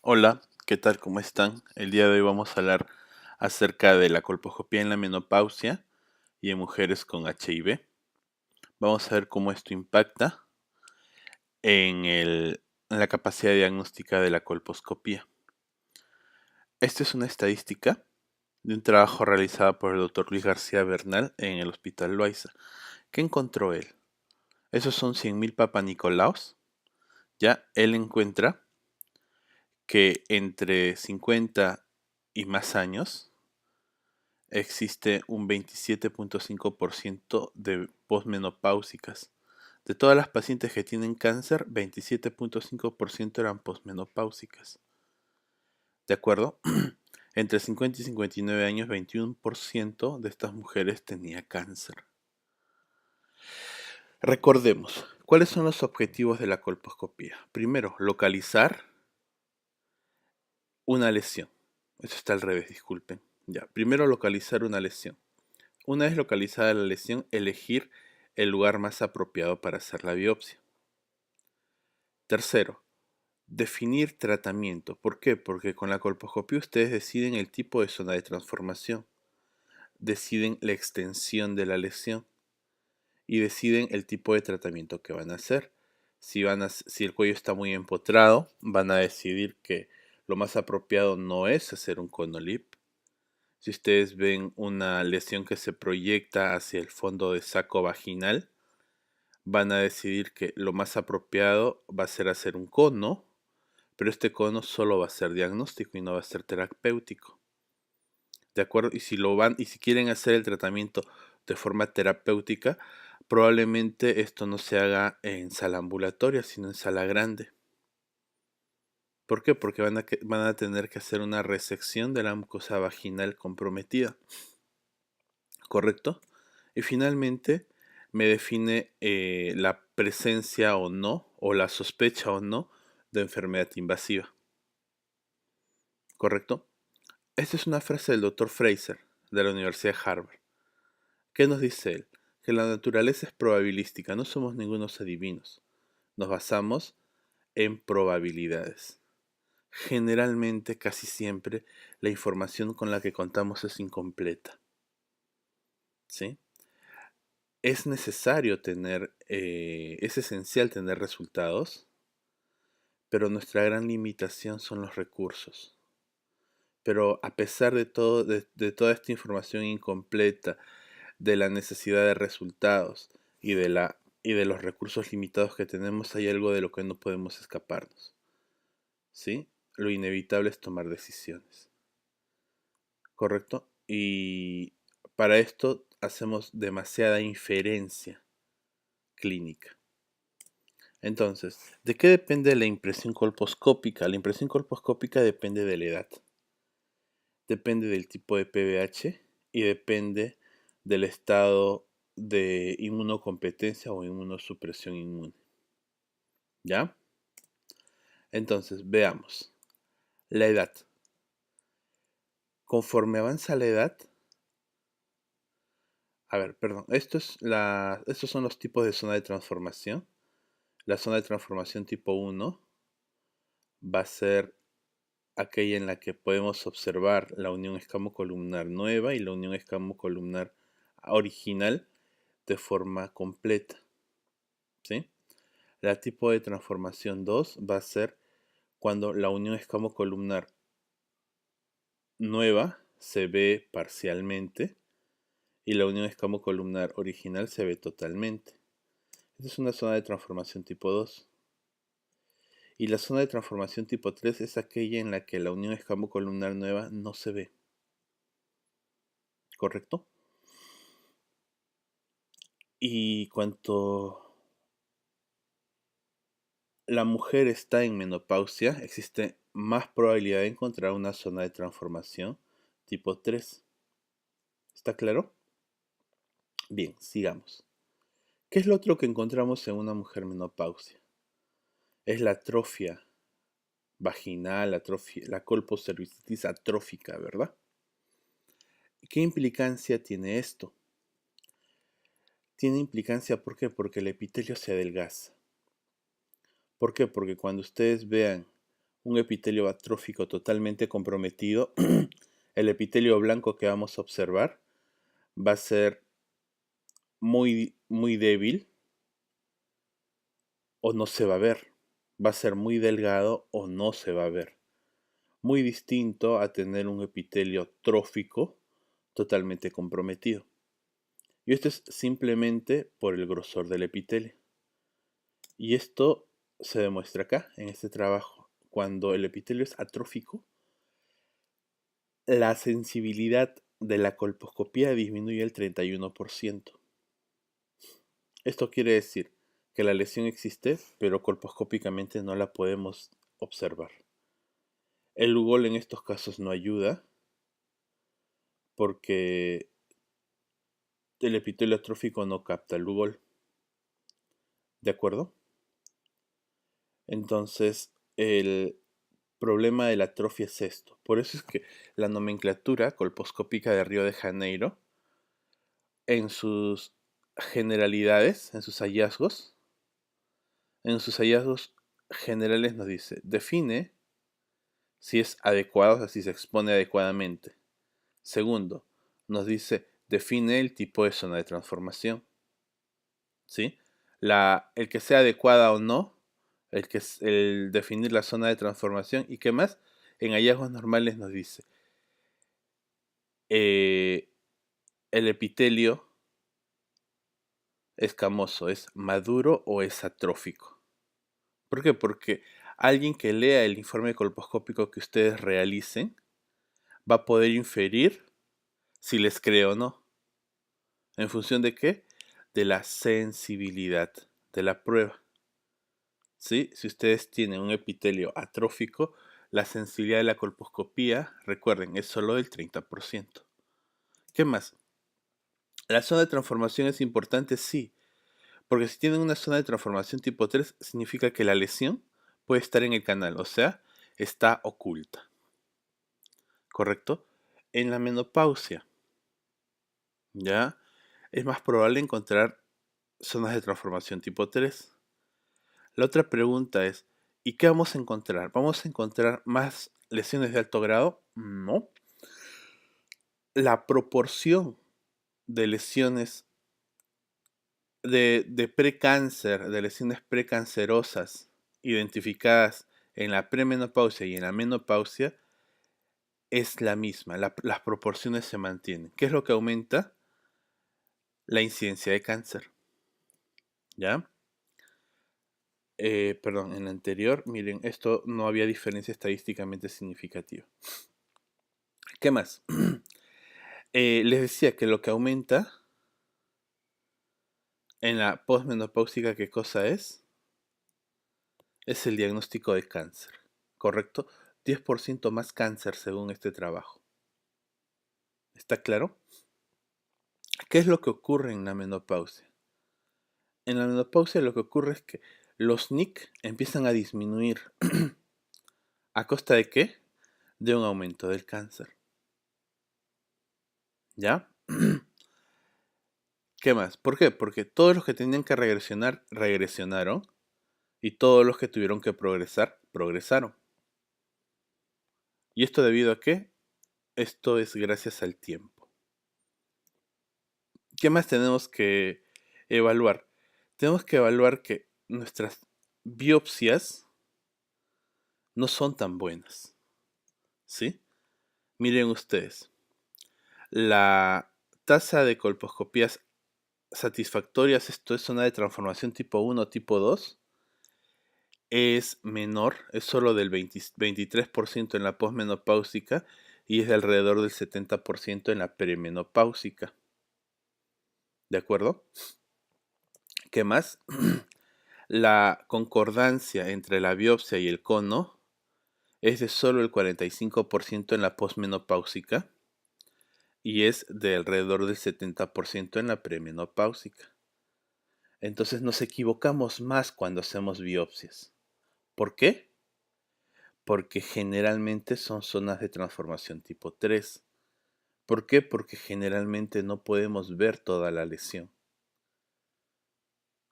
Hola, ¿qué tal? ¿Cómo están? El día de hoy vamos a hablar acerca de la colposcopía en la menopausia y en mujeres con HIV. Vamos a ver cómo esto impacta en la capacidad diagnóstica de la colposcopía. Esta es una estadística de un trabajo realizado por el doctor Luis García Bernal en el Hospital Loaiza. ¿Qué encontró él? Esos son 100.000 papanicolaos. Ya él encuentra que entre 50 y más años existe un 27.5% de posmenopáusicas. De todas las pacientes que tienen cáncer, 27.5% eran posmenopáusicas. ¿De acuerdo? Entre 50 y 59 años, 21% de estas mujeres tenía cáncer. Recordemos, ¿cuáles son los objetivos de la colposcopía? Primero, localizar una lesión. Eso está al revés, disculpen. Ya, primero localizar una lesión. Una vez localizada la lesión, elegir el lugar más apropiado para hacer la biopsia. Tercero, definir tratamiento. ¿Por qué? Porque con la colposcopía ustedes deciden el tipo de zona de transformación, deciden la extensión de la lesión y deciden el tipo de tratamiento que van a hacer. Si el cuello está muy empotrado, van a decidir que lo más apropiado no es hacer un conolip. Si ustedes ven una lesión que se proyecta hacia el fondo de saco vaginal, van a decidir que lo más apropiado va a ser hacer un cono, pero este cono solo va a ser diagnóstico y no va a ser terapéutico. ¿De acuerdo? Y si quieren hacer el tratamiento de forma terapéutica, probablemente esto no se haga en sala ambulatoria, sino en sala grande. ¿Por qué? Porque van a tener que hacer una resección de la mucosa vaginal comprometida. ¿Correcto? Y finalmente me define la presencia o no, o la sospecha o no, de enfermedad invasiva. ¿Correcto? Esta es una frase del doctor Fraser, de la Universidad de Harvard. ¿Qué nos dice él? Que la naturaleza es probabilística, no somos ningunos adivinos. Nos basamos en probabilidades. Generalmente, casi siempre, la información con la que contamos es incompleta. ¿Sí? Es necesario es esencial tener resultados, pero nuestra gran limitación son los recursos. Pero a pesar de todo, de toda esta información incompleta, de la necesidad de resultados y de los recursos limitados que tenemos, hay algo de lo que no podemos escaparnos. ¿Sí? Lo inevitable es tomar decisiones. ¿Correcto? Y para esto hacemos demasiada inferencia clínica. Entonces, ¿de qué depende la impresión colposcópica? La impresión colposcópica depende de la edad, depende del tipo de PBH y depende del estado de inmunocompetencia o inmunosupresión inmune. ¿Ya? Entonces, veamos. La edad. Conforme avanza la edad, a ver, perdón, estos son los tipos de zona de transformación. La zona de transformación tipo 1 va a ser aquella en la que podemos observar la unión escamocolumnar nueva y la unión escamocolumnar original de forma completa. ¿Sí? La tipo de transformación 2 va a ser cuando la unión escamocolumnar nueva se ve parcialmente y la unión escamocolumnar original se ve totalmente. Esta es una zona de transformación tipo 2. Y la zona de transformación tipo 3 es aquella en la que la unión escamocolumnar nueva no se ve. ¿Correcto? Y cuanto la mujer está en menopausia, existe más probabilidad de encontrar una zona de transformación tipo 3. ¿Está claro? Bien, sigamos. ¿Qué es lo otro que encontramos en una mujer menopausia? Es la atrofia vaginal, la colpocervicitis atrófica, ¿verdad? ¿Qué implicancia tiene esto? Tiene implicancia, ¿por qué? Porque el epitelio se adelgaza. ¿Por qué? Porque cuando ustedes vean un epitelio atrófico totalmente comprometido, el epitelio blanco que vamos a observar va a ser muy, muy débil o no se va a ver. Va a ser muy delgado o no se va a ver. Muy distinto a tener un epitelio trófico totalmente comprometido. Y esto es simplemente por el grosor del epitelio. Y esto se demuestra acá, en este trabajo. Cuando el epitelio es atrófico, la sensibilidad de la colposcopía disminuye el 31%. Esto quiere decir que la lesión existe, pero colposcópicamente no la podemos observar. El Lugol en estos casos no ayuda porque el epitelio atrófico no capta el Lugol. ¿De acuerdo? Entonces, el problema de la atrofia es esto. Por eso es que la nomenclatura colposcópica de Río de Janeiro, en sus generalidades, en sus hallazgos generales nos dice, define si es adecuado, o sea, si se expone adecuadamente. Segundo, nos dice, define el tipo de zona de transformación. ¿Sí? El que sea adecuada o no, el definir la zona de transformación. ¿Y qué más? En hallazgos normales nos dice, el epitelio escamoso es maduro o es atrófico. ¿Por qué? Porque alguien que lea el informe colposcópico que ustedes realicen va a poder inferir si les creo o no. ¿En función de qué? De la sensibilidad de la prueba. ¿Sí? Si ustedes tienen un epitelio atrófico, la sensibilidad de la colposcopía, recuerden, es solo del 30%. ¿Qué más? ¿La zona de transformación es importante? Sí, porque si tienen una zona de transformación tipo 3, significa que la lesión puede estar en el canal, o sea, está oculta. ¿Correcto? En la menopausia, ¿ya? Es más probable encontrar zonas de transformación tipo 3. La otra pregunta es, ¿y qué vamos a encontrar? ¿Vamos a encontrar más lesiones de alto grado? No. La proporción de lesiones de precáncer, de lesiones precancerosas identificadas en la premenopausia y en la menopausia es la misma, las proporciones se mantienen. ¿Qué es lo que aumenta? La incidencia de cáncer. ¿Ya? Perdón, en la anterior, miren, esto no había diferencia estadísticamente significativa. ¿Qué más? Les decía que lo que aumenta en la posmenopáusica, ¿qué cosa es? Es el diagnóstico de cáncer, ¿correcto? 10% más cáncer según este trabajo. ¿Está claro? ¿Qué es lo que ocurre en la menopausia? En la menopausia lo que ocurre es que los NIC empiezan a disminuir. ¿A costa de qué? De un aumento del cáncer. ¿Ya? ¿Qué más? ¿Por qué? Porque todos los que tenían que regresionar, regresionaron. Y todos los que tuvieron que progresar, progresaron. ¿Y esto debido a qué? Esto es gracias al tiempo. ¿Qué más tenemos que evaluar? Tenemos que evaluar que nuestras biopsias no son tan buenas. ¿Sí? Miren ustedes. La tasa de colposcopías satisfactorias, esto es zona de transformación tipo 1, tipo 2, es menor, es solo del 23% en la posmenopáusica y es de alrededor del 70% en la perimenopáusica. ¿De acuerdo? ¿Qué más? La concordancia entre la biopsia y el cono es de solo el 45% en la posmenopáusica y es de alrededor del 70% en la premenopáusica. Entonces nos equivocamos más cuando hacemos biopsias. ¿Por qué? Porque generalmente son zonas de transformación tipo 3. ¿Por qué? Porque generalmente no podemos ver toda la lesión.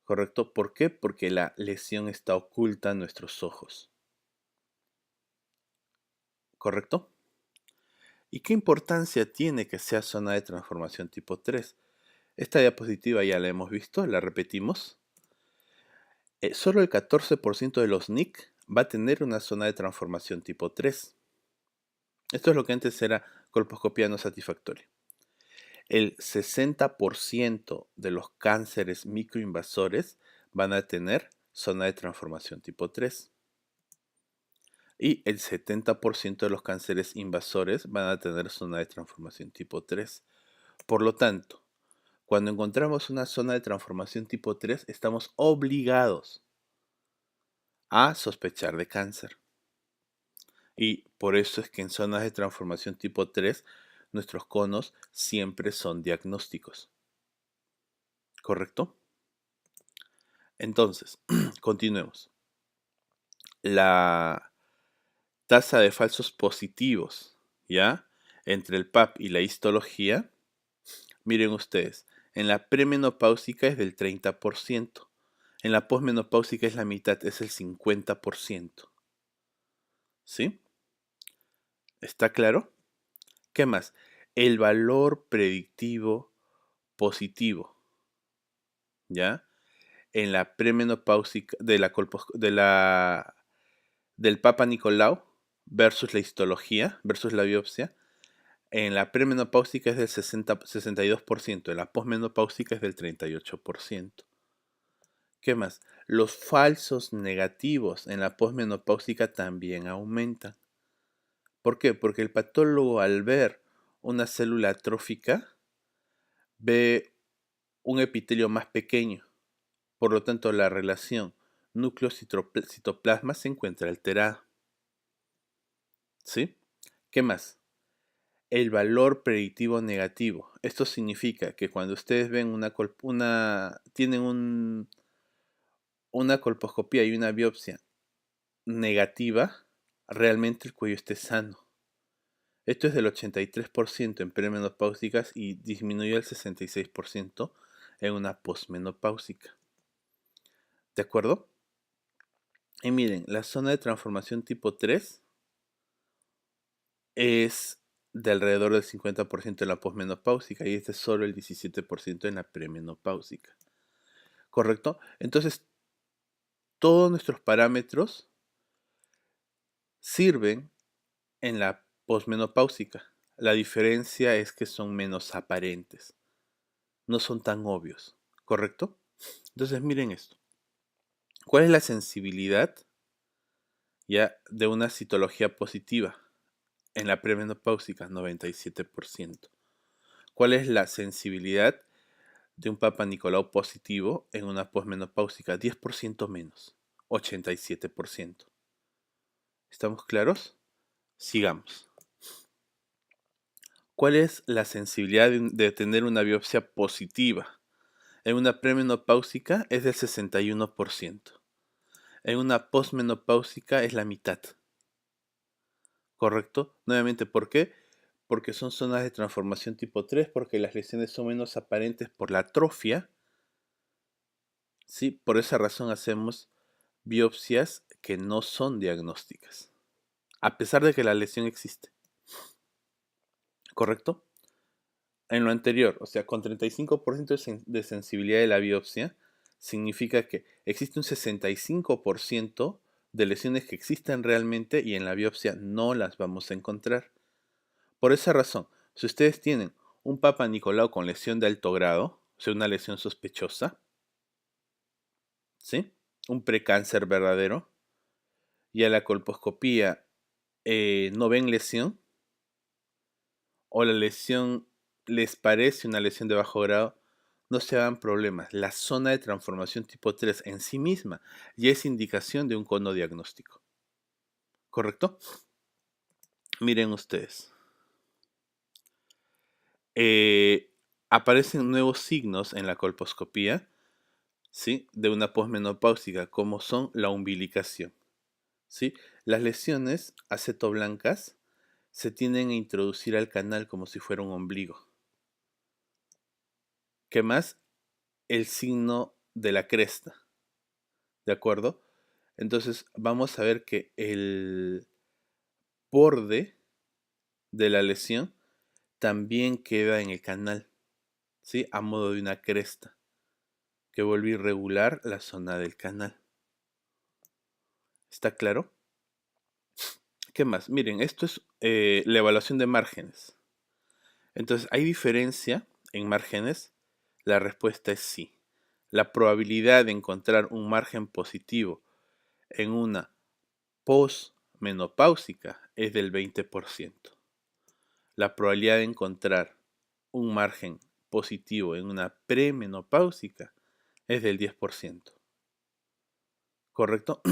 ¿Correcto? ¿Por qué? Porque la lesión está oculta a nuestros ojos. ¿correcto? ¿Y qué importancia tiene que sea zona de transformación tipo 3? Esta diapositiva ya la hemos visto, la repetimos. Solo el 14% de los NIC va a tener una zona de transformación tipo 3. Esto es lo que antes era colposcopía no satisfactoria. El 60% de los cánceres microinvasores van a tener zona de transformación tipo 3. Y el 70% de los cánceres invasores van a tener zona de transformación tipo 3. Por lo tanto, cuando encontramos una zona de transformación tipo 3, estamos obligados a sospechar de cáncer. Y por eso es que en zonas de transformación tipo 3, nuestros conos siempre son diagnósticos. ¿Correcto? Entonces, continuemos. La tasa de falsos positivos, ¿ya? Entre el PAP y la histología, miren ustedes, en la premenopáusica es del 30%, en la posmenopáusica es la mitad, es el 50%. ¿Sí? ¿Está claro? ¿Qué más? El valor predictivo positivo, ¿ya? En la premenopáusica del Papa Nicolau versus la histología, versus la biopsia, en la premenopáusica es del 62%, en la posmenopáusica es del 38%. ¿Qué más? Los falsos negativos en la posmenopáusica también aumentan. ¿Por qué? Porque el patólogo al ver una célula atrófica ve un epitelio más pequeño. Por lo tanto, la relación núcleo-citoplasma se encuentra alterada. ¿Sí? ¿Qué más? El valor predictivo negativo. Esto significa que cuando ustedes ven tienen una colposcopía y una biopsia negativa, realmente el cuello esté sano. Esto es del 83% en premenopáusicas y disminuyó al 66% en una posmenopáusica. ¿De acuerdo? Y miren, la zona de transformación tipo 3 es de alrededor del 50% en la posmenopáusica y este es solo el 17% en la premenopáusica. ¿Correcto? Entonces, todos nuestros parámetros sirven en la posmenopáusica. La diferencia es que son menos aparentes, no son tan obvios. ¿Correcto? Entonces, miren esto. ¿Cuál es la sensibilidad ya de una citología positiva? En la premenopáusica, 97%. ¿Cuál es la sensibilidad de un Papa Nicolau positivo en una posmenopáusica? 10% menos, 87%. ¿Estamos claros? Sigamos. ¿Cuál es la sensibilidad de tener una biopsia positiva? En una premenopáusica es del 61%. En una posmenopáusica es la mitad. ¿Correcto? Nuevamente, ¿por qué? Porque son zonas de transformación tipo 3, porque las lesiones son menos aparentes por la atrofia. ¿Sí? Por esa razón hacemos biopsias que no son diagnósticas, a pesar de que la lesión existe. ¿Correcto? En lo anterior, o sea, con 35% de sensibilidad de la biopsia, significa que existe un 65% de lesiones que existen realmente y en la biopsia no las vamos a encontrar. Por esa razón, si ustedes tienen un Papa Nicolau con lesión de alto grado, o sea, una lesión sospechosa, ¿sí? Un precáncer verdadero, y a la colposcopía no ven lesión, o la lesión les parece una lesión de bajo grado, no se hagan problemas. La zona de transformación tipo 3 en sí misma ya es indicación de un cono diagnóstico. ¿Correcto? Miren ustedes. Aparecen nuevos signos en la colposcopía, ¿sí? De una posmenopáusica, como son la umbilicación. ¿Sí? Las lesiones acetoblancas se tienden a introducir al canal como si fuera un ombligo. ¿Qué más? El signo de la cresta. ¿De acuerdo? Entonces vamos a ver que borde de la lesión también queda en el canal, ¿sí? A modo de una cresta que vuelve irregular la zona del canal. ¿Está claro? ¿Qué más? Miren, esto es la evaluación de márgenes. Entonces, ¿hay diferencia en márgenes? La respuesta es sí. La probabilidad de encontrar un margen positivo en una posmenopáusica es del 20%. La probabilidad de encontrar un margen positivo en una premenopáusica es del 10%. ¿Correcto?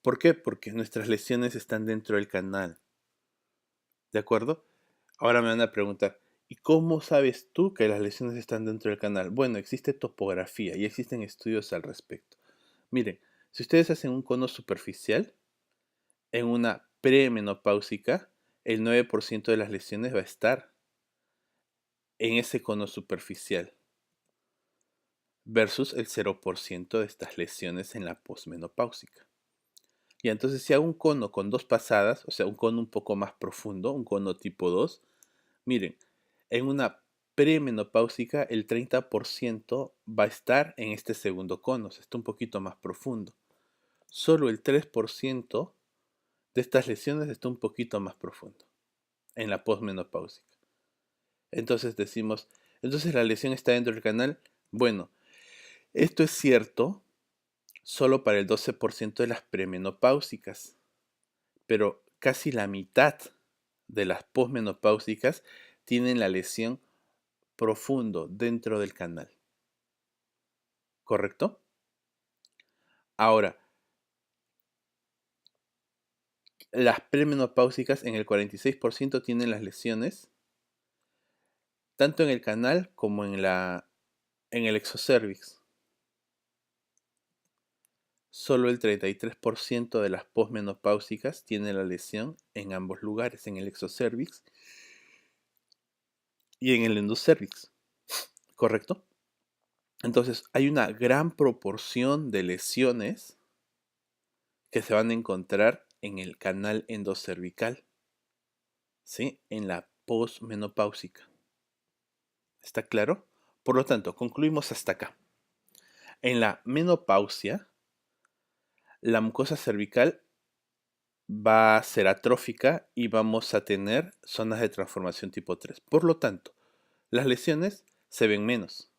¿Por qué? Porque nuestras lesiones están dentro del canal. ¿De acuerdo? Ahora me van a preguntar, ¿y cómo sabes tú que las lesiones están dentro del canal? Bueno, existe topografía y existen estudios al respecto. Miren, si ustedes hacen un cono superficial, en una premenopáusica, el 9% de las lesiones va a estar en ese cono superficial versus el 0% de estas lesiones en la posmenopáusica. Y entonces si hago un cono con dos pasadas, o sea, un cono un poco más profundo, un cono tipo 2, miren, en una premenopáusica el 30% va a estar en este segundo cono, o sea, está un poquito más profundo. Solo el 3% de estas lesiones está un poquito más profundo en la posmenopáusica. Entonces decimos, entonces la lesión está dentro del canal. Bueno, esto es cierto solo para el 12% de las premenopáusicas, pero casi la mitad de las posmenopáusicas tienen la lesión profundo dentro del canal. ¿Correcto? Ahora, las premenopáusicas en el 46% tienen las lesiones tanto en el canal como en el exocervix. Solo el 33% de las posmenopáusicas tiene la lesión en ambos lugares, en el exocervix y en el endocervix. ¿Correcto? Entonces, hay una gran proporción de lesiones que se van a encontrar en el canal endocervical, ¿sí? En la posmenopáusica. ¿Está claro? Por lo tanto, concluimos hasta acá. En la menopausia, la mucosa cervical va a ser atrófica y vamos a tener zonas de transformación tipo 3. Por lo tanto, las lesiones se ven menos.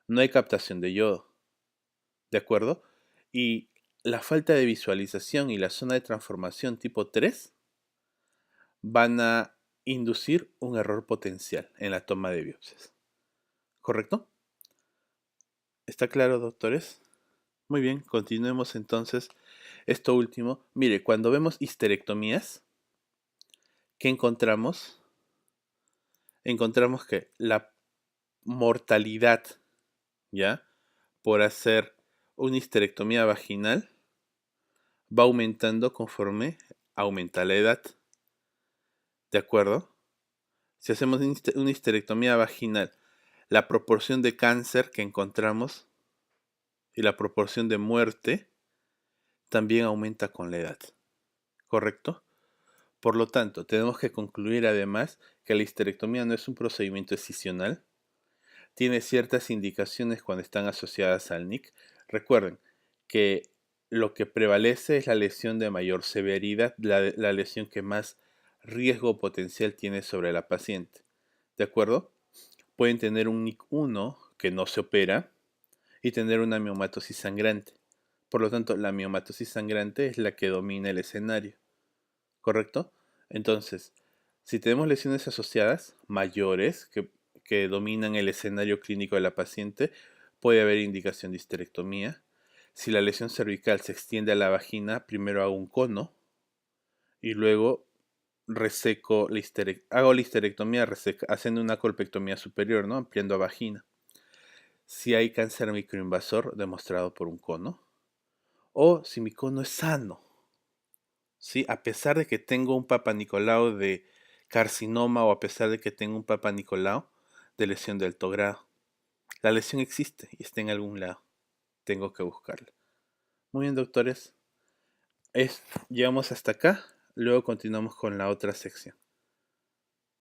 No hay captación de yodo. ¿De acuerdo? Y la falta de visualización y la zona de transformación tipo 3 van a inducir un error potencial en la toma de biopsias. ¿Correcto? ¿Está claro, doctores? Muy bien, continuemos entonces esto último. Mire, cuando vemos histerectomías, ¿qué encontramos? Encontramos que la mortalidad, ¿ya? Por hacer una histerectomía vaginal va aumentando conforme aumenta la edad. ¿De acuerdo? Si hacemos una histerectomía vaginal, la proporción de cáncer que encontramos y la proporción de muerte también aumenta con la edad. ¿Correcto? Por lo tanto, tenemos que concluir además que la histerectomía no es un procedimiento excisional, tiene ciertas indicaciones cuando están asociadas al NIC. Recuerden que lo que prevalece es la lesión de mayor severidad, la lesión que más riesgo potencial tiene sobre la paciente. ¿De acuerdo? Pueden tener un NIC 1 que no se opera y tener una miomatosis sangrante. Por lo tanto, la miomatosis sangrante es la que domina el escenario. ¿Correcto? Entonces, si tenemos lesiones asociadas mayores que dominan el escenario clínico de la paciente, puede haber indicación de histerectomía. Si la lesión cervical se extiende a la vagina, primero hago un cono y luego hago la histerectomía haciendo una colpectomía superior, ¿no? Ampliando a vagina. Si hay cáncer microinvasor demostrado por un cono, o si mi cono es sano, ¿sí? A pesar de que tengo un Papa Nicolau de carcinoma o a pesar de que tengo un Papa Nicolau de lesión de alto grado. La lesión existe y está en algún lado. Tengo que buscarla. Muy bien, doctores. Llegamos hasta acá. luego continuamos con la otra sección.